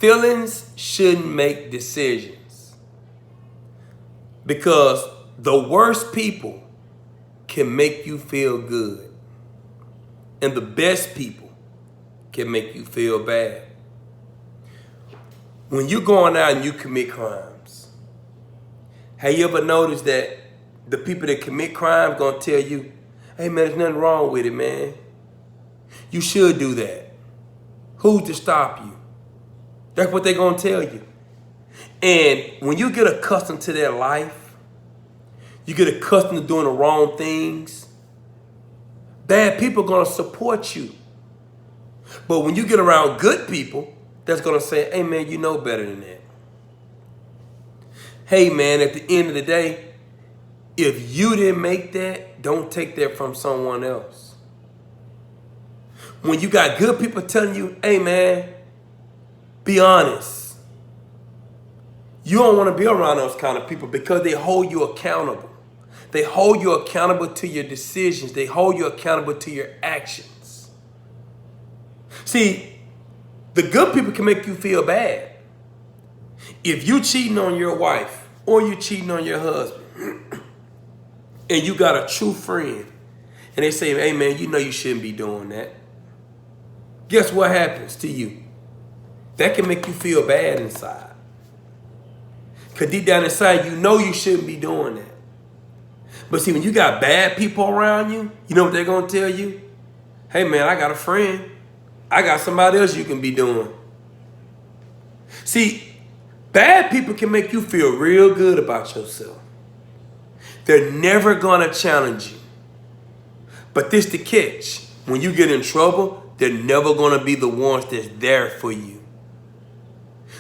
feelings shouldn't make decisions, because the worst people can make you feel good, and the best people can make you feel bad. When you're going out and you commit crimes, have you ever noticed that the people that commit crimes gonna tell you, hey man, there's nothing wrong with it, man. You should do that. Who's to stop you? That's what they're gonna tell you. And when you get accustomed to their life, you get accustomed to doing the wrong things, bad people are gonna support you. But when you get around good people, that's gonna say, hey man, you know better than that. Hey man, at the end of the day, if you didn't make that, don't take that from someone else. When you got good people telling you, hey man, be honest. You don't want to be around those kind of people because they hold you accountable. They hold you accountable to your decisions. They hold you accountable to your actions. See, the good people can make you feel bad. If you cheating on your wife or you cheating on your husband and you got a true friend and they say, hey man, you know you shouldn't be doing that. Guess what happens to you? That can make you feel bad inside. Because deep down inside, you know you shouldn't be doing that. But see, when you got bad people around you, you know what they're going to tell you? Hey man, I got a friend. I got somebody else you can be doing. See, bad people can make you feel real good about yourself. They're never going to challenge you. But this the catch. When you get in trouble, they're never going to be the ones that's there for you.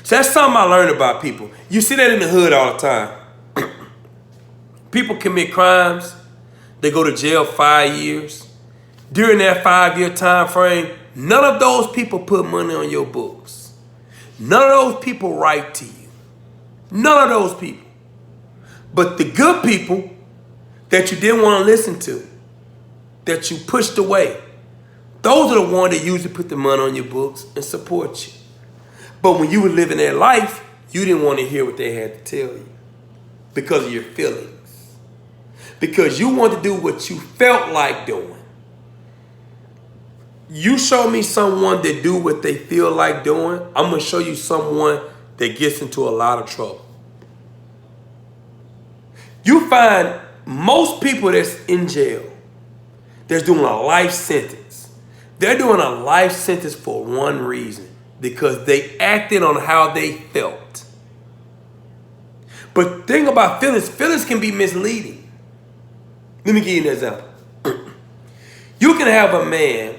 So that's something I learned about people. You see that in the hood all the time. People commit crimes. They go to jail 5 years. During that 5-year time frame, none of those people put money on your books. None of those people write to you. None of those people. But the good people that you didn't want to listen to, that you pushed away, those are the ones that usually put the money on your books and support you. But when you were living their life, you didn't want to hear what they had to tell you because of your feelings. Because you wanted to do what you felt like doing. You show me someone that do what they feel like doing, I'm going to show you someone that gets into a lot of trouble. You find most people that's in jail, that's doing a life sentence. They're doing a life sentence for one reason, because they acted on how they felt. But think about feelings. Feelings can be misleading. Let me give you an example. You can have a man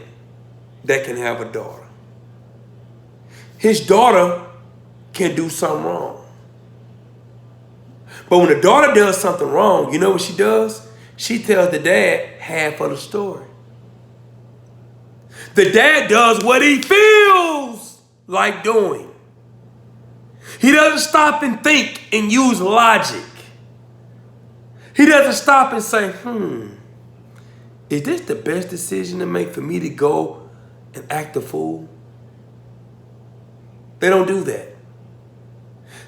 that can have a daughter. His daughter can do something wrong. But when the daughter does something wrong, you know what she does? She tells the dad half of the story. The dad does what he feels like doing. He doesn't stop and think and use logic. He doesn't stop and say, is this the best decision to make for me to go and act a fool? They don't do that.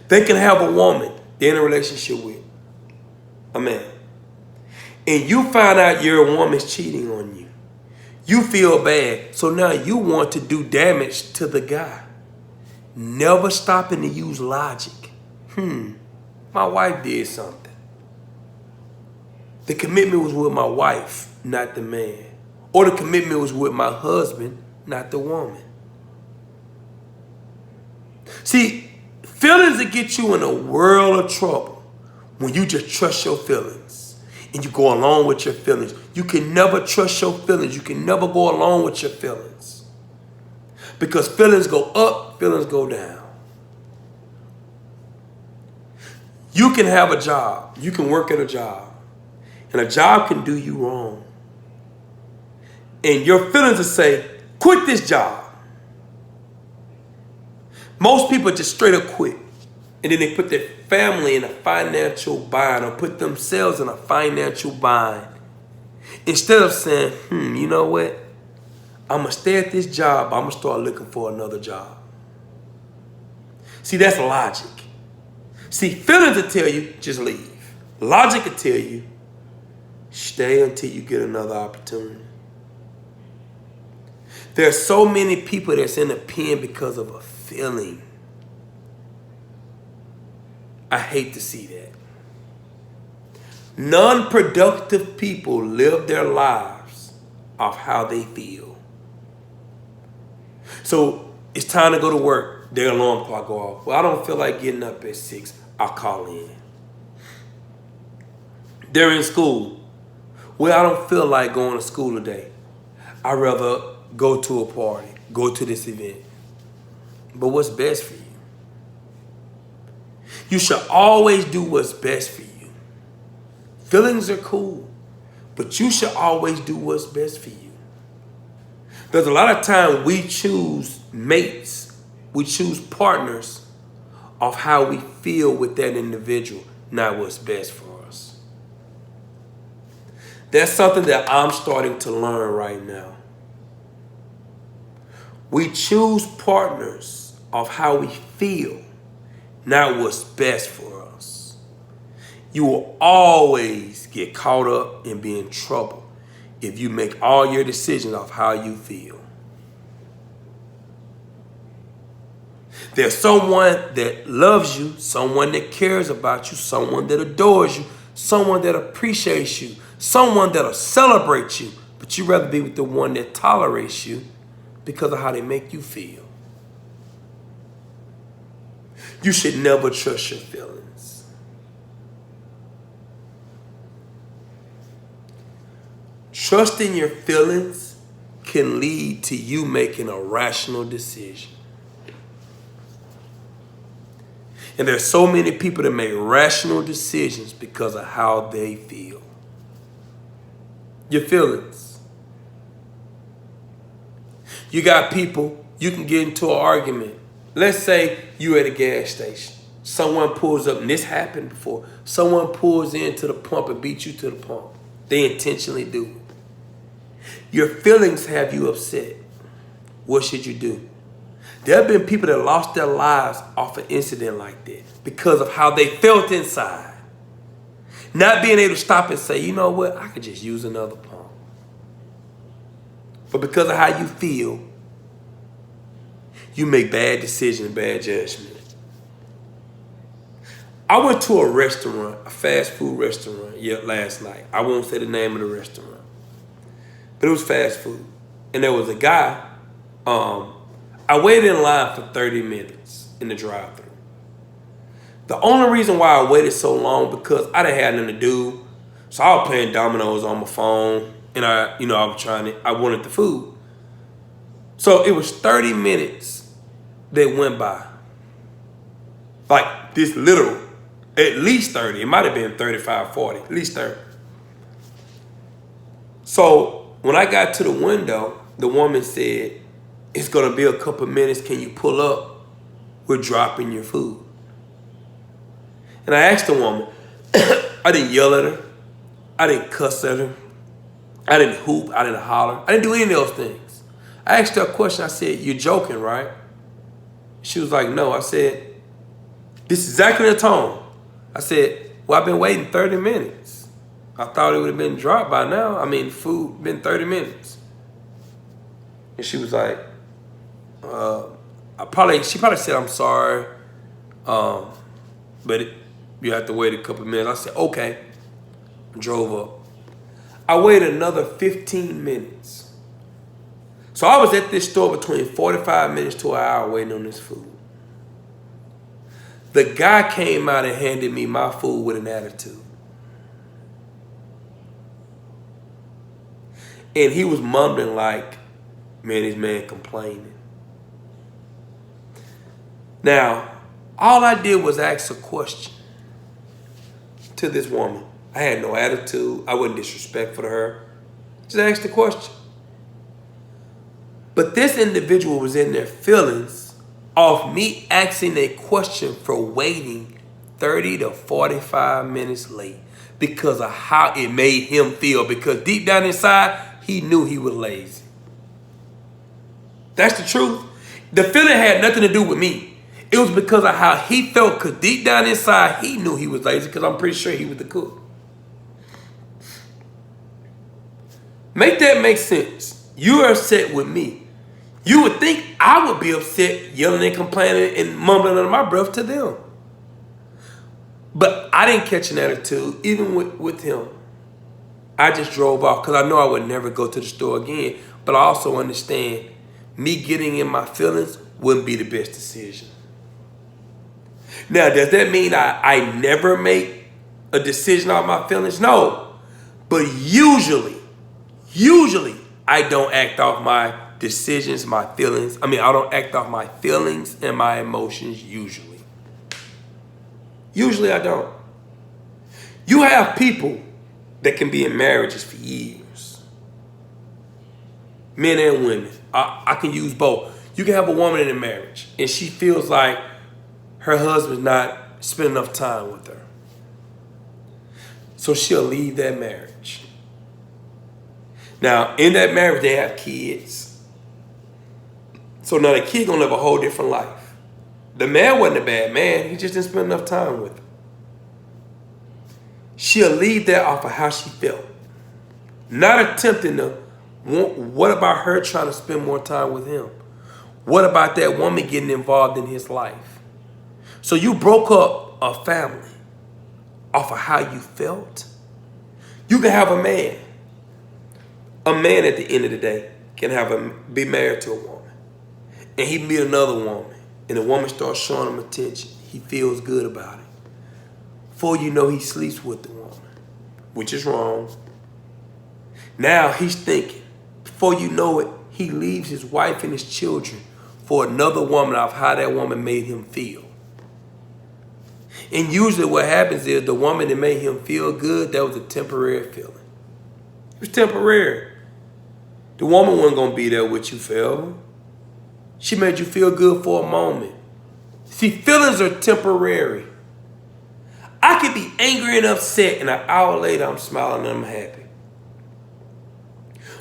They can have a woman they're in a relationship with, a man, and you find out your woman's cheating on you. You feel bad, so now you want to do damage to the guy. Never stopping to use logic. My wife did something. The commitment was with my wife, not the man. Or the commitment was with my husband, not the woman. See, feelings will get you in a world of trouble when you just trust your feelings and you go along with your feelings. You can never trust your feelings. You can never go along with your feelings. Because feelings go up, feelings go down. You can have a job. You can work at a job. And a job can do you wrong. And your feelings will say, quit this job. Most people just straight up quit. And then they put their family in a financial bind or put themselves in a financial bind. Instead of saying, you know what? I'm going to stay at this job. I'm going to start looking for another job. See, that's logic. See, feelings will tell you, just leave. Logic will tell you, stay until you get another opportunity. There are so many people that's in the pen because of a feeling. I hate to see that. Non-productive people live their lives off how they feel. So it's time to go to work. Their alarm clock go off. Well, I don't feel like getting up at 6. I'll call in. They're in school. Well, I don't feel like going to school today. I'd rather go to a party, go to this event. But what's best for you? You should always do what's best for you. Feelings are cool, but you should always do what's best for you. There's a lot of time we choose mates, we choose partners of how we feel with that individual, not what's best for us. That's something that I'm starting to learn right now. We choose partners of how we feel, not what's best for us. You will always get caught up and be in trouble if you make all your decisions off how you feel. There's someone that loves you, someone that cares about you, someone that adores you, someone that appreciates you, someone that'll celebrate you, but you'd rather be with the one that tolerates you because of how they make you feel. You should never trust your feelings. Trusting your feelings can lead to you making a rational decision. And there's so many people that make rational decisions because of how they feel. Your feelings. You got people, you can get into an argument. Let's say you're at a gas station. Someone pulls up, and this happened before. Someone pulls into the pump and beats you to the pump. They intentionally do it. Your feelings have you upset. What should you do? There have been people that lost their lives off an incident like that because of how they felt inside. Not being able to stop and say, you know what, I could just use another pump. But because of how you feel, you make bad decisions, bad judgment. I went to a restaurant, a fast food restaurant, last night. I won't say the name of the restaurant, but it was fast food. And there was a guy, I waited in line for 30 minutes in the drive-thru. The only reason why I waited so long because I didn't have nothing to do. So I was playing dominoes on my phone, and I wanted the food. So it was 30 minutes that went by. Like this literal, at least 30. It might have been 35, 40, at least 30. So when I got to the window, the woman said, it's gonna be a couple minutes, can you pull up? We're dropping your food. And I asked the woman, I didn't yell at her, I didn't cuss at her, I didn't hoop, I didn't holler, I didn't do any of those things. I asked her a question, I said, you're joking, right? She was like, no. I said, this is exactly the tone. I said, well, I've been waiting 30 minutes. I thought it would have been dropped by now. I mean, food been 30 minutes. And she was like, she probably said, I'm sorry, but you have to wait a couple minutes. I said, okay. Drove up. I waited another 15 minutes. So I was at this store between 45 minutes to an hour waiting on this food. The guy came out and handed me my food with an attitude. And he was mumbling like, man, this man complaining. Now, all I did was ask a question to this woman. I had no attitude. I wasn't disrespectful to her. Just asked the question. But this individual was in their feelings of me asking a question for waiting 30 to 45 minutes late because of how it made him feel. Because deep down inside, he knew he was lazy. That's the truth. The feeling had nothing to do with me. It was because of how he felt, because deep down inside, he knew he was lazy, because I'm pretty sure he was the cook. Make that make sense. You're upset with me. You would think I would be upset, yelling and complaining and mumbling under my breath to them. But I didn't catch an attitude, even with him. I just drove off because I know I would never go to the store again. But I also understand me getting in my feelings wouldn't be the best decision. Now, does that mean I never make a decision off my feelings? No. But usually, I don't act off my decisions, my feelings. I don't act off my feelings and my emotions usually. Usually I don't. You have people that can be in marriages for years. Men and women. I can use both. You can have a woman in a marriage and she feels like her husband's not spending enough time with her. So she'll leave that marriage. Now, in that marriage, they have kids. So now the kid gonna live a whole different life. The man wasn't a bad man. He just didn't spend enough time with her. She'll leave that off of how she felt. Not attempting to, what about her trying to spend more time with him? What about that woman getting involved in his life? So you broke up a family off of how you felt? You can have a man. A man at the end of the day can be married to a woman. And he meet another woman. And the woman starts showing him attention. He feels good about it. Before you know, he sleeps with the woman, which is wrong. Now he's thinking. Before you know it, he leaves his wife and his children for another woman of how that woman made him feel. And usually what happens is the woman that made him feel good, that was a temporary feeling. It was temporary. The woman wasn't going to be there with you forever. She made you feel good for a moment. See, feelings are temporary. I could be angry and upset, and an hour later I'm smiling and I'm happy.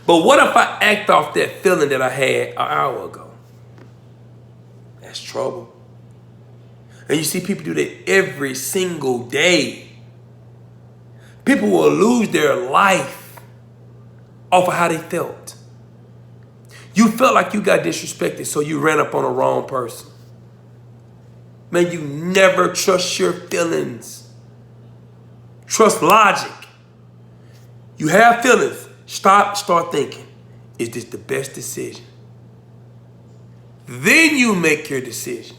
But what if I act off that feeling that I had an hour ago? That's trouble. And you see people do that every single day. People will lose their life off of how they felt. You felt like you got disrespected, so you ran up on the wrong person. Man, you never trust your feelings. Trust logic. You have feelings. Start thinking, is this the best decision? Then you make your decision.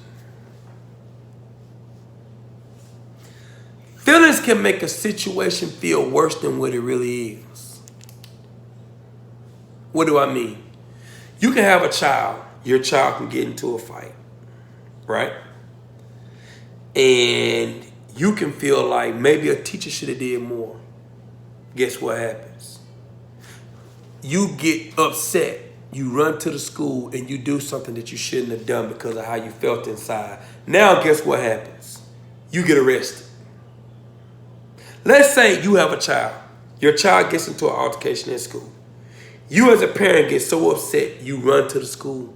Feelings can make a situation feel worse than what it really is. What do I mean? You can have a child. Your child can get into a fight, right? And you can feel like maybe a teacher should have did more. Guess what happens? You get upset. You run to the school and you do something that you shouldn't have done because of how you felt inside. Now, guess what happens? You get arrested. Let's say you have a child. Your child gets into an altercation in school. You as a parent get so upset, you run to the school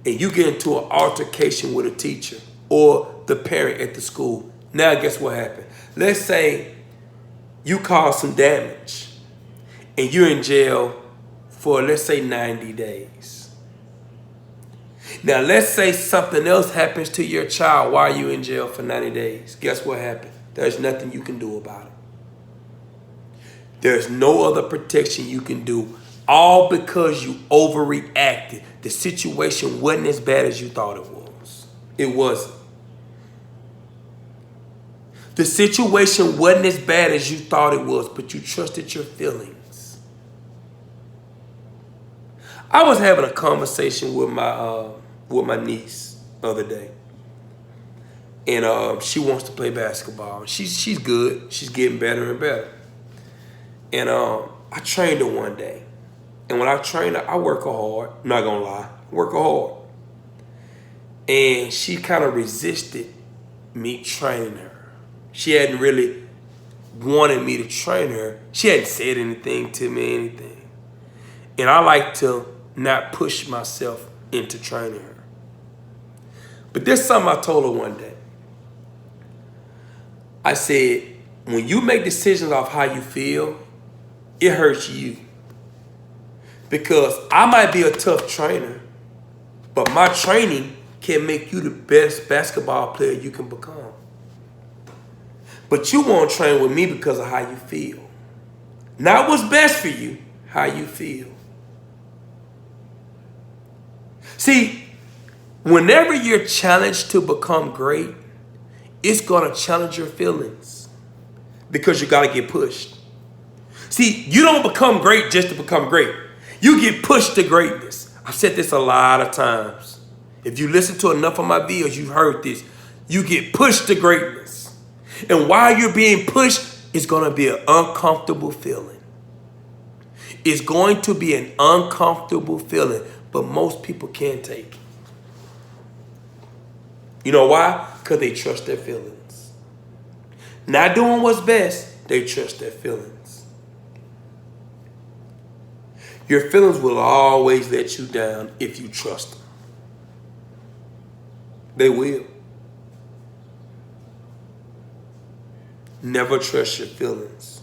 and you get into an altercation with a teacher or the parent at the school. Now, guess what happened? Let's say you cause some damage and you're in jail for, let's say, 90 days. Now, let's say something else happens to your child while you're in jail for 90 days. Guess what happened? There's nothing you can do about it. There's no other protection you can do, all because you overreacted. The situation wasn't as bad as you thought it was. It wasn't. The situation wasn't as bad as you thought it was, but you trusted your feelings. I was having a conversation with my niece the other day. And she wants to play basketball. She's good. She's getting better and better. And I trained her one day. And when I train her, I work her hard. I'm not going to lie. I work her hard. And she kind of resisted me training her. She hadn't really wanted me to train her. She hadn't said anything to me, anything. And I like to not push myself into training her. But there's something I told her one day. I said, when you make decisions off how you feel, it hurts you. Because I might be a tough trainer, but my training can make you the best basketball player you can become. But you won't train with me because of how you feel. Not what's best for you, how you feel. See, whenever you're challenged to become great, it's going to challenge your feelings because you got to get pushed. See, you don't become great just to become great. You get pushed to greatness. I've said this a lot of times. If you listen to enough of my videos, you've heard this. You get pushed to greatness. And while you're being pushed, it's going to be an uncomfortable feeling. It's going to be an uncomfortable feeling, but most people can't take it. You know why? Because they trust their feelings. Not doing what's best, they trust their feelings. Your feelings will always let you down if you trust them. They will. Never trust your feelings.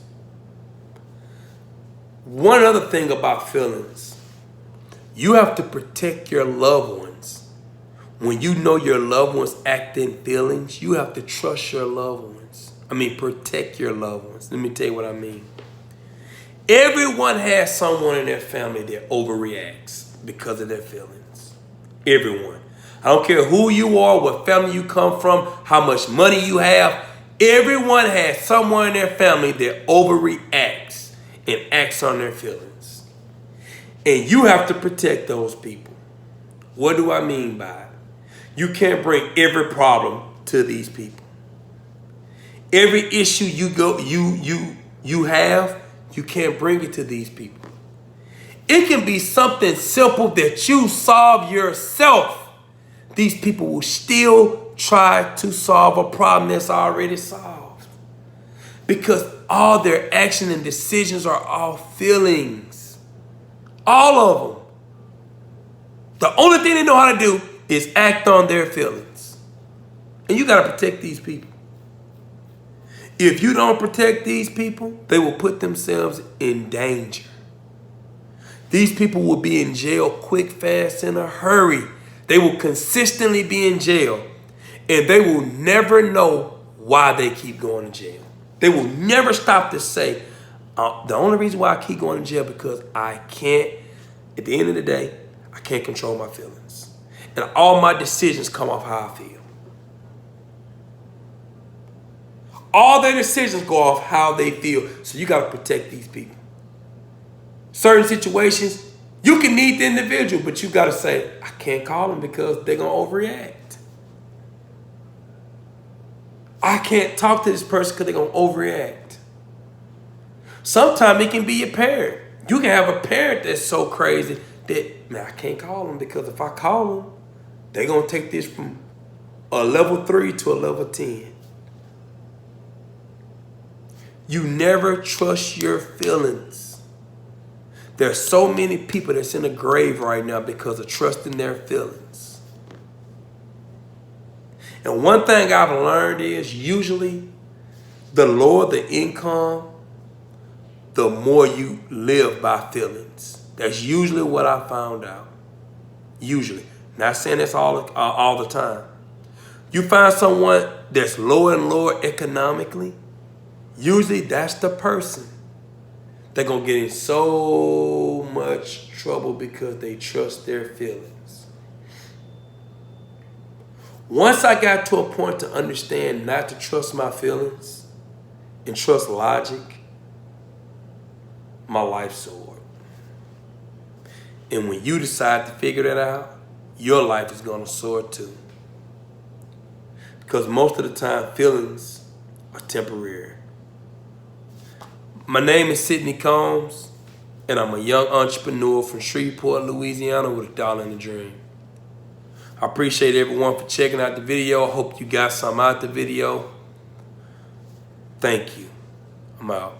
One other thing about feelings, you have to protect your loved ones. When you know your loved ones act in feelings, you have to trust your loved ones. Protect your loved ones. Let me tell you what I mean. Everyone has someone in their family that overreacts because of their feelings. Everyone. I don't care who you are, what family you come from, how much money you have. Everyone has someone in their family that overreacts and acts on their feelings. And you have to protect those people. What do I mean by it? You can't bring every problem to these people. Every issue you have, you can't bring it to these people. It can be something simple that you solve yourself. These people will still try to solve a problem that's already solved. Because all their action and decisions are all feelings. All of them. The only thing they know how to do is act on their feelings. And you got to protect these people. If you don't protect these people, they will put themselves in danger. These people will be in jail quick, fast, in a hurry. They will consistently be in jail. And they will never know why they keep going to jail. They will never stop to say, the only reason why I keep going to jail because I can't, at the end of the day, I can't control my feelings. And all my decisions come off how I feel. All their decisions go off how they feel. So you got to protect these people. Certain situations, you can need the individual, but you got to say, I can't call them because they're going to overreact. I can't talk to this person because they're going to overreact. Sometimes it can be a parent. You can have a parent that's so crazy that, man, I can't call them because if I call them, they're going to take this from a level 3 to a level 10. You never trust your feelings. There's so many people that's in the grave right now because of trusting their feelings. And one thing I've learned is usually the lower the income, the more you live by feelings. That's usually what I found out. Usually. Not saying that's all the time. You find someone that's lower and lower economically, usually that's the person that's going to get in so much trouble because they trust their feelings. Once I got to a point to understand not to trust my feelings and trust logic, my life soared. And when you decide to figure that out, your life is going to soar too. Because most of the time, feelings are temporary. My name is Sidney Combs, and I'm a young entrepreneur from Shreveport, Louisiana with $1 and a dream. I appreciate everyone for checking out the video. I hope you got some out the video. Thank you. I'm out.